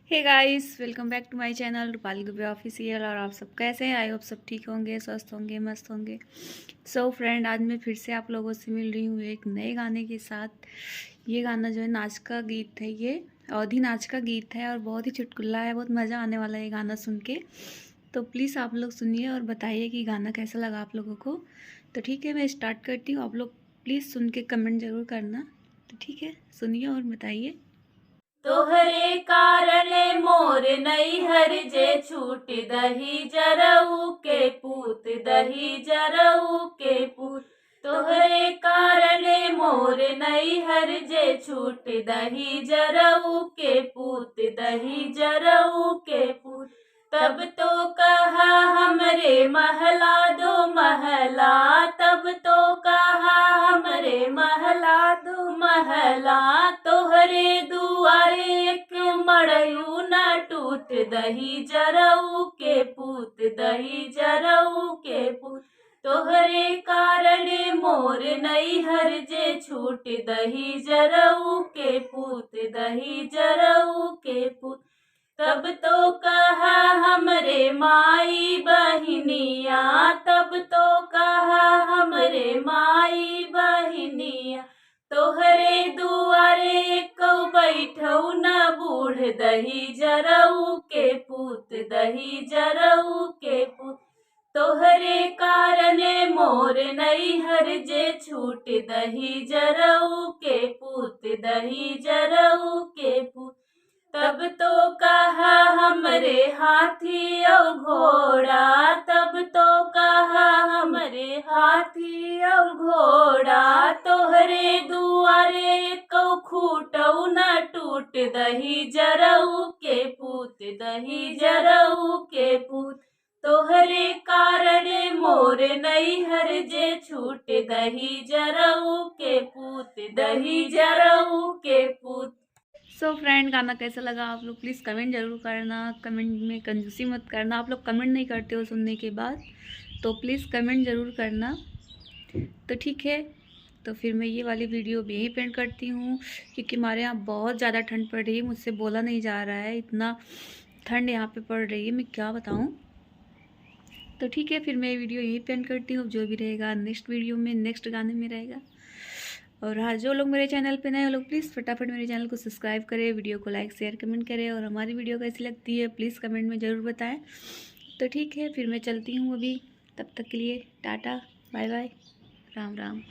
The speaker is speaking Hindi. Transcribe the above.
Hey guys, welcome back to my channel Rupali Dubey official. और आप सब कैसे हैं? आई होप सब ठीक होंगे, स्वस्थ होंगे, मस्त होंगे। सो फ्रेंड, आज मैं फिर से आप लोगों से मिल रही हूँ एक नए गाने के साथ। ये गाना जो है नाच का गीत है, ये अवधी नाच का गीत है और बहुत ही चुटकुला है। बहुत मज़ा आने वाला है ये गाना सुन के। तो प्लीज़ आप लोग सुनिए और बताइए कि गाना कैसा लगा आप लोगों को। तो ठीक है, मैं स्टार्ट करती हूँ। आप लोग प्लीज़ सुन के कमेंट ज़रूर करना। तो ठीक है, सुनिए और बताइए। तोहरे कारणे मोर नैहर जे छूट दही जरऊ के पूत दही जरऊ के पूत। तोहरे कारणे मोर नैहर जे छूट दही जरऊ के पूत दही जरऊ के पूत। तब तो कहा हमरे महला दो महला, तब तो कहा हमरे महला दो महला। तोहरे दुआरे एक मड़यू न टूट दही जरऊ के पूत दही जरऊ के पूत। तोहरे कारणे मोर नैहर जे छूट दही जरऊ के पूत दही जरऊ के पूत। तब तो कहा हमरे माई बहिनिया, तब तो कहा हमरे माई बहिनिया। तोहरे दुआरे कौ बैठऊ न बूढ़ दही जरऊ के पूत दही जरऊ के पूत। तोहरे कारणे मोर नैहर जे छूट दही जरऊ के पूत दही जरऊ के पूत। तब तो कहा हमरे हाथी और घोड़ा, तब तो कहा हमरे हाथी और घोड़ा। तोहरे दुआरे कौ खूटऊ न टूट दही जरऊ के पूत दही जरऊ के पूत। तोहरे कारणे मोर नैहर जे छूट दही जरऊ के पूत दही जरऊ के पूत। सो फ्रेंड, गाना कैसा लगा आप लोग प्लीज़ कमेंट ज़रूर करना। कमेंट में कंजूसी मत करना। आप लोग कमेंट नहीं करते हो सुनने के बाद, तो प्लीज़ कमेंट ज़रूर करना। तो ठीक है, तो फिर मैं ये वाली वीडियो भी यहीं पेंट करती हूँ, क्योंकि हमारे यहाँ बहुत ज़्यादा ठंड पड़ रही है। मुझसे बोला नहीं जा रहा है, इतना ठंड यहाँ पे पड़ रही है, मैं क्या बताऊँ। तो ठीक है, फिर मैं ये वीडियो यहीं पेंट करती हूँ। जो भी रहेगा नेक्स्ट वीडियो में, नेक्स्ट गाने में रहेगा। और हाँ, जो लोग मेरे चैनल पे नए हो लोग प्लीज़ फटाफट मेरे चैनल को सब्सक्राइब करें, वीडियो को लाइक शेयर कमेंट करें, और हमारी वीडियो कैसी लगती है प्लीज़ कमेंट में ज़रूर बताएं। तो ठीक है, फिर मैं चलती हूँ अभी। तब तक के लिए टाटा, बाय बाय, राम राम।